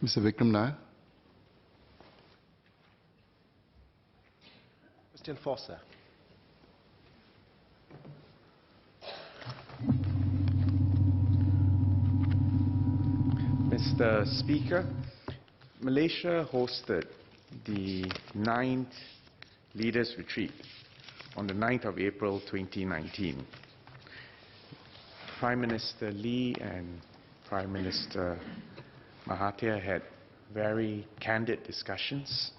Mr. Vikram Nair. Christian Foster. Mr. Speaker, Malaysia hosted the 9th Leaders Retreat on the 9th of April 2019. Prime Minister Lee and Prime Minister Mahathir had very candid discussions,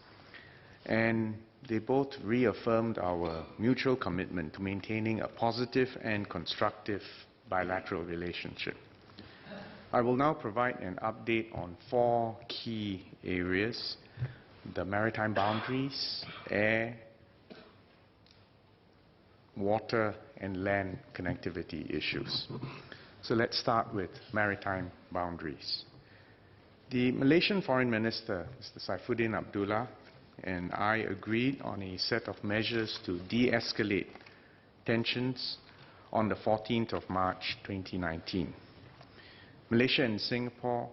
and they both reaffirmed our mutual commitment to maintaining a positive and constructive bilateral relationship. I will now provide an update on 4 key areas: the maritime boundaries, air, water and land connectivity issues. So let's start with maritime boundaries. The Malaysian Foreign Minister, Mr. Saifuddin Abdullah, and I agreed on a set of measures to de-escalate tensions on the 14th of March 2019. Malaysia and Singapore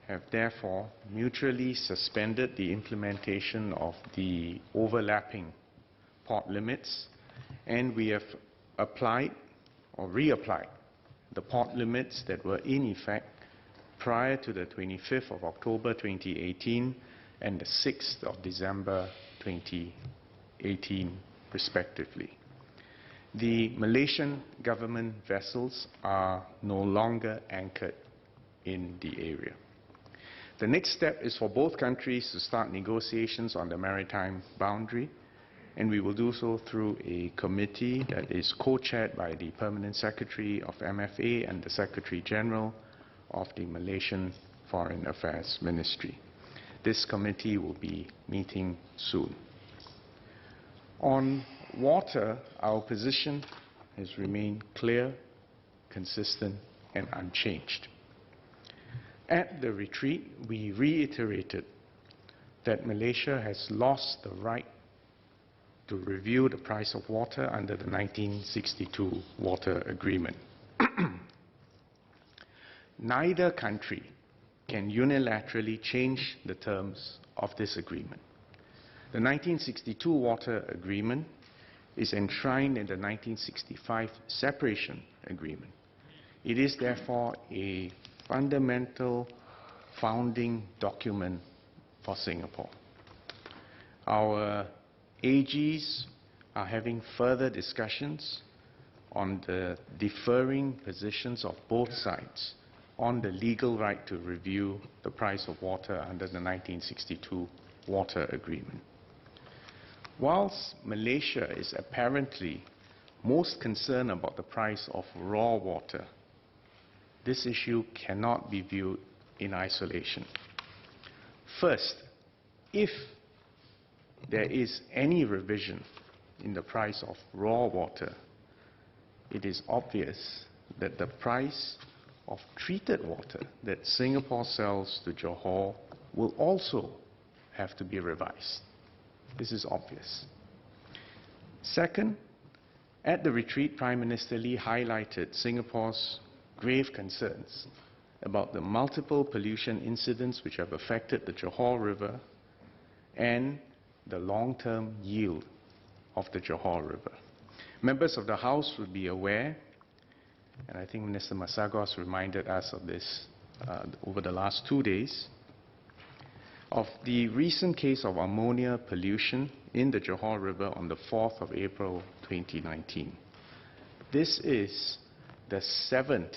have therefore mutually suspended the implementation of the overlapping port limits, and we have applied or reapplied the port limits that were in effect prior to the 25th of October 2018 and the 6th of December 2018, respectively. The Malaysian government vessels are no longer anchored in the area. The next step is for both countries to start negotiations on the maritime boundary, and we will do so through a committee that is co-chaired by the Permanent Secretary of MFA and the Secretary General of the Malaysian Foreign Affairs Ministry. This committee will be meeting soon. On water, our position has remained clear, consistent, and unchanged. At the retreat, we reiterated that Malaysia has lost the right to review the price of water under the 1962 Water Agreement. Neither country can unilaterally change the terms of this agreement. The 1962 Water Agreement is enshrined in the 1965 Separation Agreement. It is therefore a fundamental founding document for Singapore. Our AGs are having further discussions on the differing positions of both sides on the legal right to review the price of water under the 1962 Water Agreement. Whilst Malaysia is apparently most concerned about the price of raw water, this issue cannot be viewed in isolation. First, if there is any revision in the price of raw water, it is obvious that the price of treated water that Singapore sells to Johor will also have to be revised. This is obvious. Second, at the retreat, Prime Minister Lee highlighted Singapore's grave concerns about the multiple pollution incidents which have affected the Johor River and the long-term yield of the Johor River. Members of the House would be aware, and I think Minister Masagos reminded us of this over the last 2 days, of the recent case of ammonia pollution in the Johor River on the 4th of April 2019. This is the 7th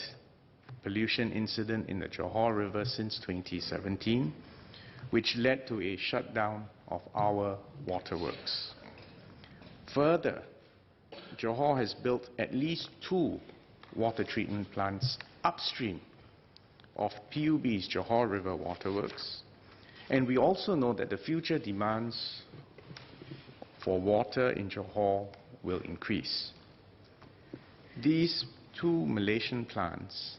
pollution incident in the Johor River since 2017, which led to a shutdown of our waterworks. Further, Johor has built at least 2 water treatment plants upstream of PUB's Johor River waterworks, and we also know that the future demands for water in Johor will increase. These 2 Malaysian plants,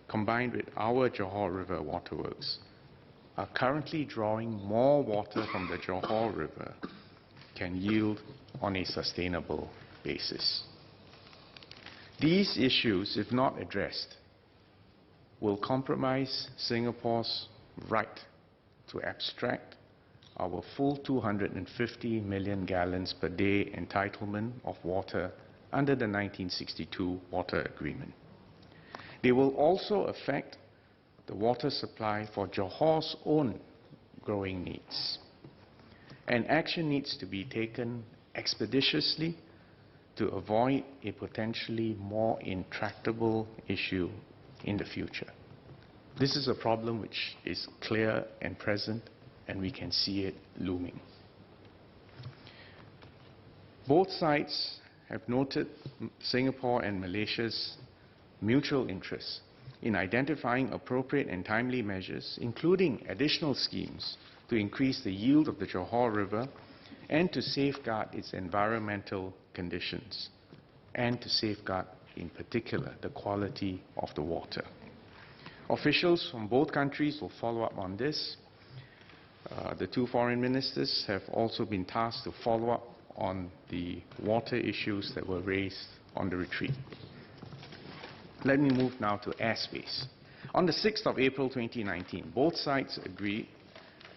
combined with our Johor River waterworks, are currently drawing more water from the Johor River can yield on a sustainable basis. These issues, if not addressed, will compromise Singapore's right to abstract our full 250 million gallons per day entitlement of water under the 1962 Water Agreement. They will also affect the water supply for Johor's own growing needs. And action needs to be taken expeditiously to avoid a potentially more intractable issue in the future. This is a problem which is clear and present, and we can see it looming. Both sides have noted Singapore and Malaysia's mutual interest in identifying appropriate and timely measures, including additional schemes to increase the yield of the Johor River and to safeguard its environmental conditions, and to safeguard, in particular, the quality of the water. Officials from both countries will follow up on this. The two foreign ministers have also been tasked to follow up on the water issues that were raised on the retreat. Let me move now to airspace. On the 6th of April 2019, both sides agreed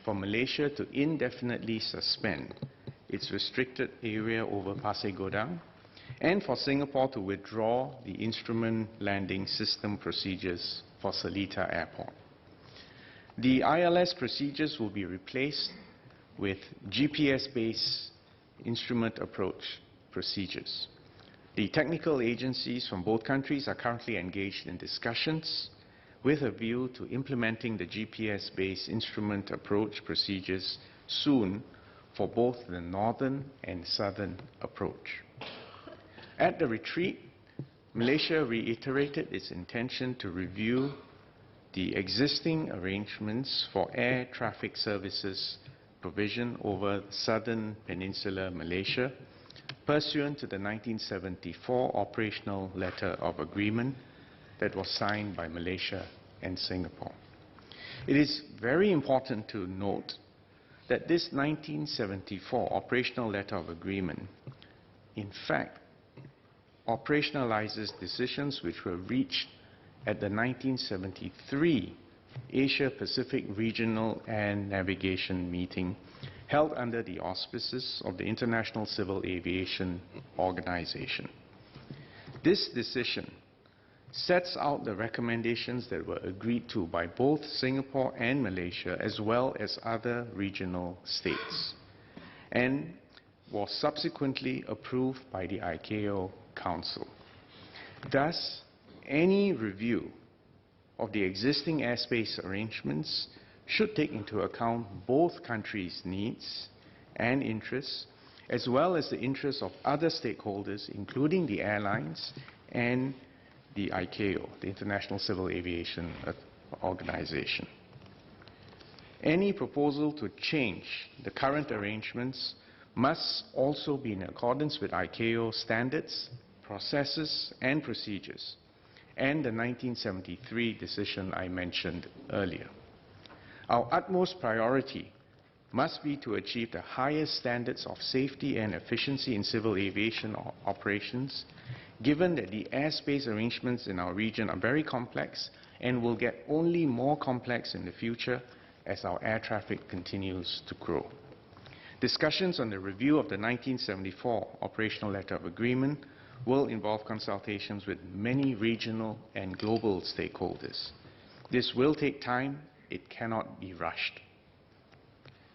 for Malaysia to indefinitely suspend its restricted area over Pasir Godang, and for Singapore to withdraw the instrument landing system procedures for Seletar Airport. The ILS procedures will be replaced with GPS-based instrument approach procedures. The technical agencies from both countries are currently engaged in discussions with a view to implementing the GPS-based instrument approach procedures soon for both the northern and southern approach. At the retreat, Malaysia reiterated its intention to review the existing arrangements for air traffic services provision over southern peninsular Malaysia, pursuant to the 1974 Operational Letter of Agreement that was signed by Malaysia and Singapore. It is very important to note that this 1974 Operational Letter of Agreement, in fact, operationalizes decisions which were reached at the 1973 Asia-Pacific Regional and Navigation Meeting held under the auspices of the International Civil Aviation Organization. This decision sets out the recommendations that were agreed to by both Singapore and Malaysia, as well as other regional states, and was subsequently approved by the ICAO Council. Thus, any review of the existing airspace arrangements should take into account both countries' needs and interests, as well as the interests of other stakeholders, including the airlines and the ICAO, the International Civil Aviation Organization. Any proposal to change the current arrangements must also be in accordance with ICAO standards, processes, and procedures, and the 1973 decision I mentioned earlier. Our utmost priority must be to achieve the highest standards of safety and efficiency in civil aviation operations, given that the airspace arrangements in our region are very complex and will get only more complex in the future as our air traffic continues to grow. Discussions on the review of the 1974 Operational Letter of Agreement will involve consultations with many regional and global stakeholders. This will take time. It cannot be rushed.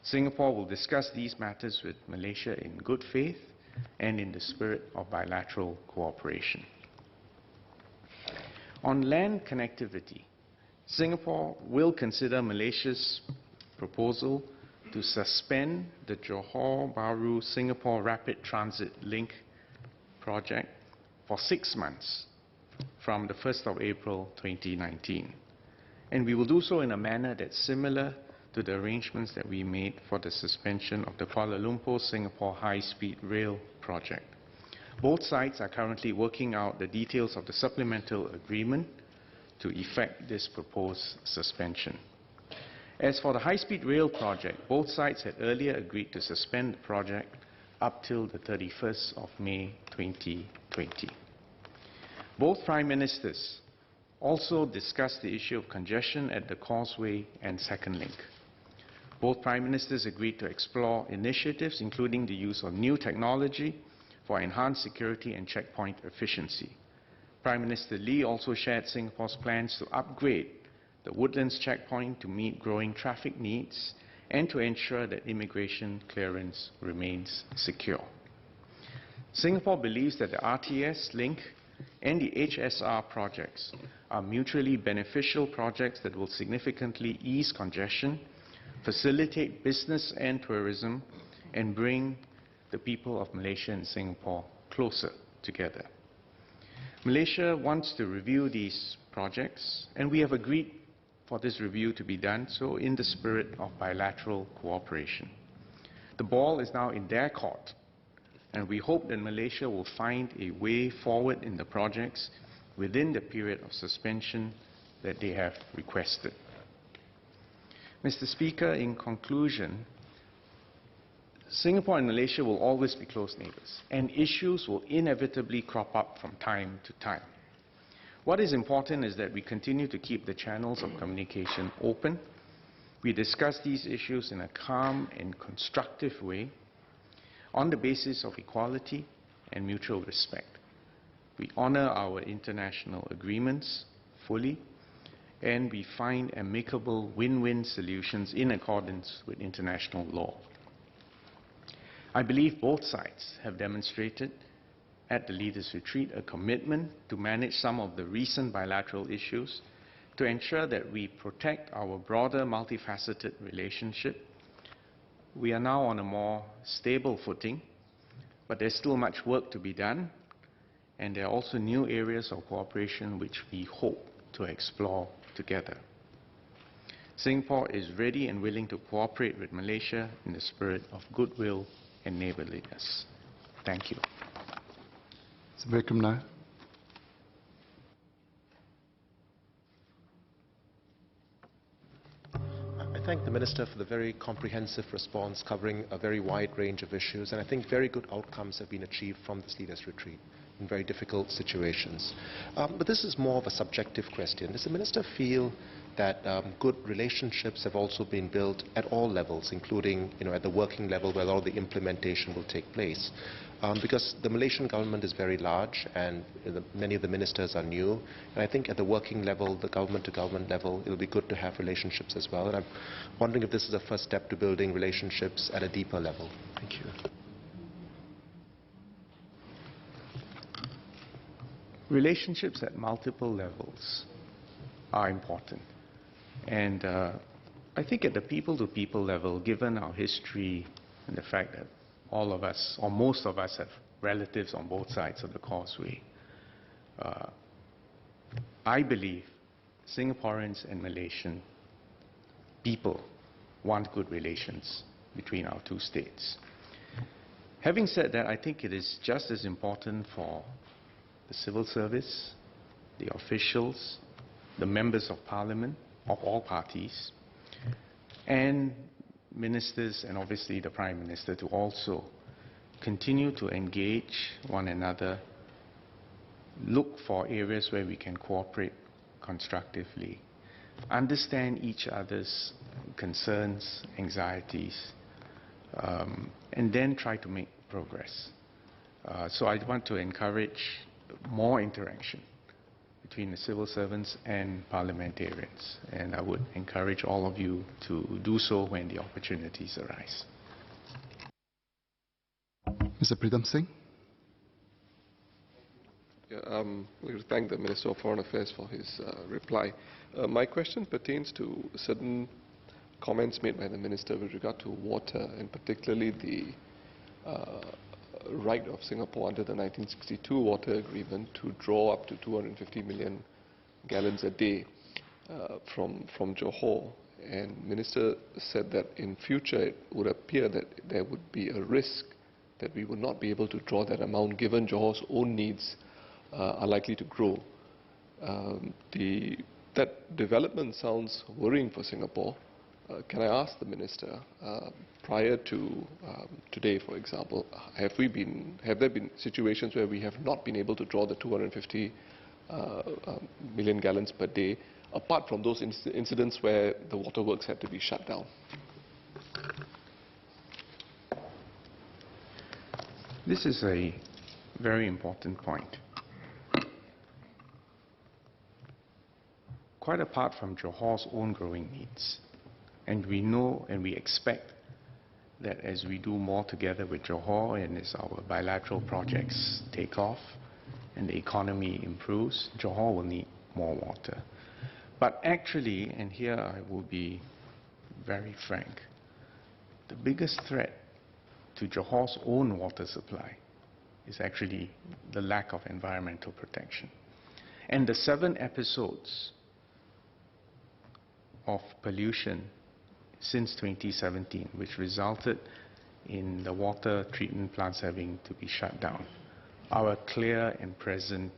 Singapore will discuss these matters with Malaysia in good faith and in the spirit of bilateral cooperation. On land connectivity, Singapore will consider Malaysia's proposal to suspend the Johor Bahru Singapore Rapid Transit Link project for 6 months from the 1st of April 2019. And we will do so in a manner that's similar to the arrangements that we made for the suspension of the Kuala Lumpur-Singapore high-speed rail project. Both sides are currently working out the details of the supplemental agreement to effect this proposed suspension. As for the high-speed rail project, both sides had earlier agreed to suspend the project up till the 31st of May 2020. Both Prime Ministers also discussed the issue of congestion at the Causeway and Second Link. Both Prime Ministers agreed to explore initiatives, including the use of new technology for enhanced security and checkpoint efficiency. Prime Minister Lee also shared Singapore's plans to upgrade the Woodlands checkpoint to meet growing traffic needs and to ensure that immigration clearance remains secure. Singapore believes that the RTS link and the HSR projects are mutually beneficial projects that will significantly ease congestion, facilitate business and tourism, and bring the people of Malaysia and Singapore closer together. Malaysia wants to review these projects, and we have agreed for this review to be done so in the spirit of bilateral cooperation. The ball is now in their court, and we hope that Malaysia will find a way forward in the projects within the period of suspension that they have requested. Mr. Speaker, in conclusion, Singapore and Malaysia will always be close neighbors, and issues will inevitably crop up from time to time. What is important is that we continue to keep the channels of communication open. We discuss these issues in a calm and constructive way on the basis of equality and mutual respect. We honor our international agreements fully, and we find amicable win-win solutions in accordance with international law. I believe both sides have demonstrated at the Leaders' Retreat a commitment to manage some of the recent bilateral issues to ensure that we protect our broader multifaceted relationship. We are now on a more stable footing, but there's still much work to be done, and there are also new areas of cooperation which we hope to explore together. Singapore is ready and willing to cooperate with Malaysia in the spirit of goodwill and neighborliness. Thank you. Mr. Vikram Nair. I thank the Minister for the very comprehensive response covering a very wide range of issues, and I think very good outcomes have been achieved from this Leaders' Retreat in very difficult situations. But this is more of a subjective question. Does the Minister feel that good relationships have also been built at all levels, including at the working level where all the implementation will take place? Because the Malaysian government is very large and many of the ministers are new, and I think at the working level, the government-to-government level, it will be good to have relationships as well. And I'm wondering if this is a first step to building relationships at a deeper level. Thank you. Relationships at multiple levels are important. And I think at the people-to-people level, given our history and the fact that all of us, or most of us, have relatives on both sides of the causeway, I believe Singaporeans and Malaysian people want good relations between our two states. Having said that, I think it is just as important for the civil service, the officials, the members of parliament of all parties, and ministers and obviously the Prime Minister to also continue to engage one another, look for areas where we can cooperate constructively, understand each other's concerns, anxieties, and then try to make progress. So I want to encourage more interaction between the civil servants and parliamentarians, and I would encourage all of you to do so when the opportunities arise. Mr. Pritam Singh. We thank the Minister of Foreign Affairs for his reply. My question pertains to certain comments made by the Minister with regard to water, and particularly the right of Singapore under the 1962 water agreement to draw up to 250 million gallons a day from Johor. And Minister said that in future it would appear that there would be a risk that we would not be able to draw that amount given Johor's own needs are likely to grow. That development sounds worrying for Singapore. Can I ask the Minister, prior to today, for example, have there been situations where we have not been able to draw the 250 million gallons per day, apart from those incidents where the waterworks had to be shut down? This is a very important point. Quite apart from Johor's own growing needs, and we know and we expect that as we do more together with Johor and as our bilateral projects take off and the economy improves, Johor will need more water. But actually, and here I will be very frank, the biggest threat to Johor's own water supply is actually the lack of environmental protection. And the 7 episodes of pollution since 2017, which resulted in the water treatment plants having to be shut down, are a clear and present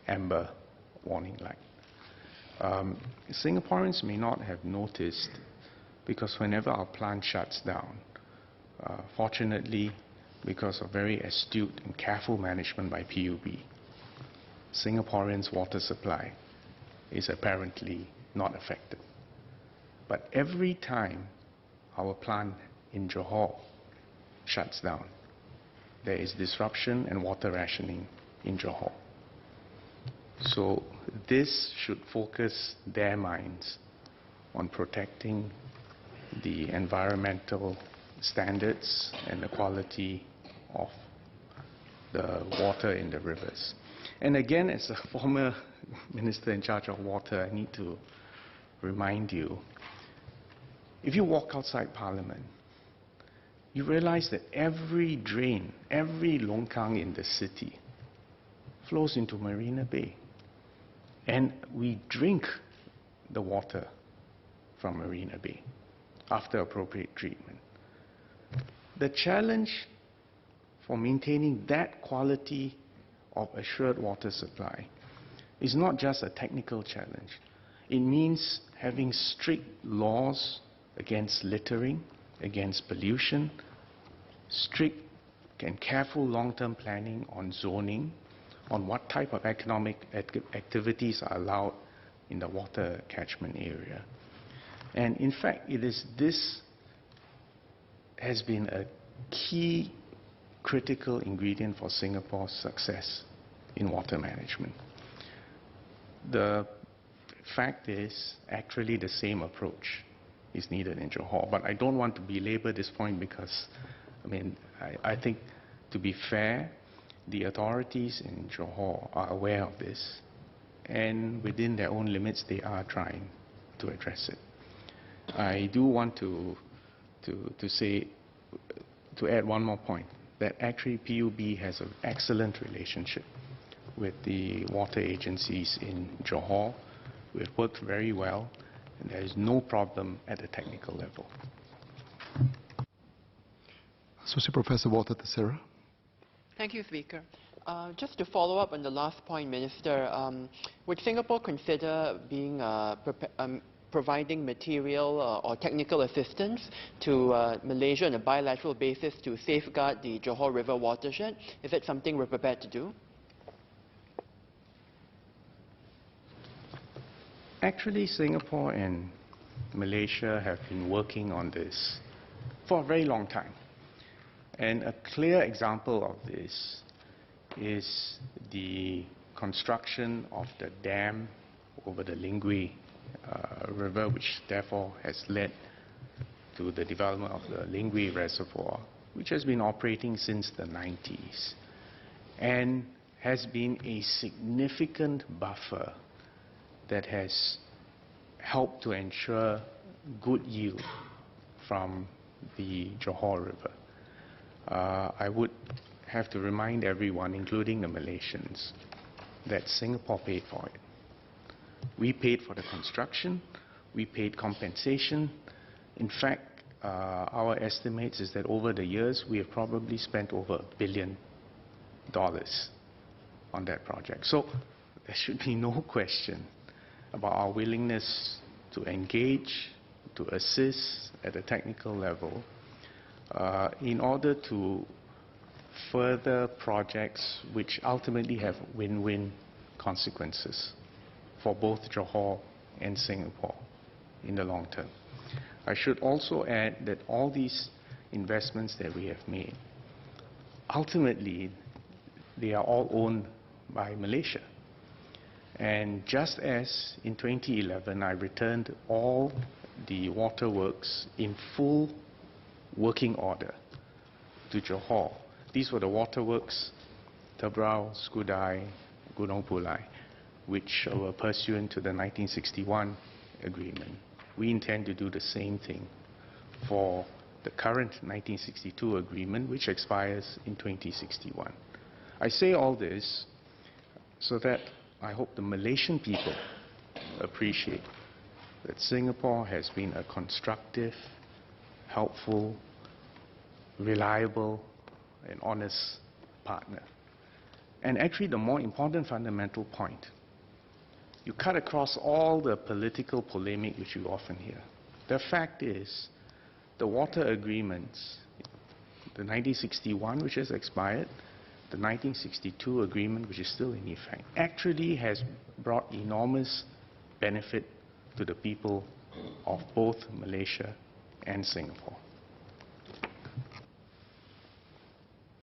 amber warning light. Singaporeans may not have noticed because whenever our plant shuts down, fortunately, because of very astute and careful management by PUB, Singaporeans' water supply is apparently not affected. But every time our plant in Johor shuts down, there is disruption and water rationing in Johor. So this should focus their minds on protecting the environmental standards and the quality of the water in the rivers. And again, as a former minister in charge of water, I need to remind you, if you walk outside Parliament, you realize that every drain, every longkang in the city flows into Marina Bay. And we drink the water from Marina Bay after appropriate treatment. The challenge for maintaining that quality of assured water supply is not just a technical challenge. It means having strict laws against littering, against pollution, strict and careful long-term planning on zoning, on what type of economic activities are allowed in the water catchment area. And in fact, this has been a key critical ingredient for Singapore's success in water management. The fact is, actually the same approach is needed in Johor. But I don't want to belabor this point because, I think to be fair, the authorities in Johor are aware of this, and within their own limits, they are trying to address it. I do want to add one more point, that actually PUB has an excellent relationship with the water agencies in Johor. We've worked very well, and there is no problem at the technical level. Associate Professor Walter Teixeira. Thank you, Speaker. Just to follow up on the last point, Minister, would Singapore consider providing material or technical assistance to Malaysia on a bilateral basis to safeguard the Johor River watershed? Is it something we're prepared to do? Actually, Singapore and Malaysia have been working on this for a very long time. And a clear example of this is the construction of the dam over the Lingui River, which therefore has led to the development of the Lingui Reservoir, which has been operating since the 90s and has been a significant buffer that has helped to ensure good yield from the Johor River. I would have to remind everyone, including the Malaysians, that Singapore paid for it. We paid for the construction, we paid compensation. In fact, our estimates is that over the years, we have probably spent over $1 billion on that project. So there should be no question about our willingness to engage, to assist at a technical level in order to further projects which ultimately have win-win consequences for both Johor and Singapore in the long term. I should also add that all these investments that we have made, ultimately, they are all owned by Malaysia. And just as in 2011, I returned all the waterworks in full working order to Johor. These were the waterworks, Tebrau, Skudai, Gunung Pulai, which were pursuant to the 1961 agreement. We intend to do the same thing for the current 1962 agreement, which expires in 2061. I say all this so that I hope the Malaysian people appreciate that Singapore has been a constructive, helpful, reliable, and honest partner. And actually, the more important fundamental point, you cut across all the political polemic which you often hear. The fact is, the water agreements, the 1961, which has expired, the 1962 agreement, which is still in effect, actually has brought enormous benefit to the people of both Malaysia and Singapore.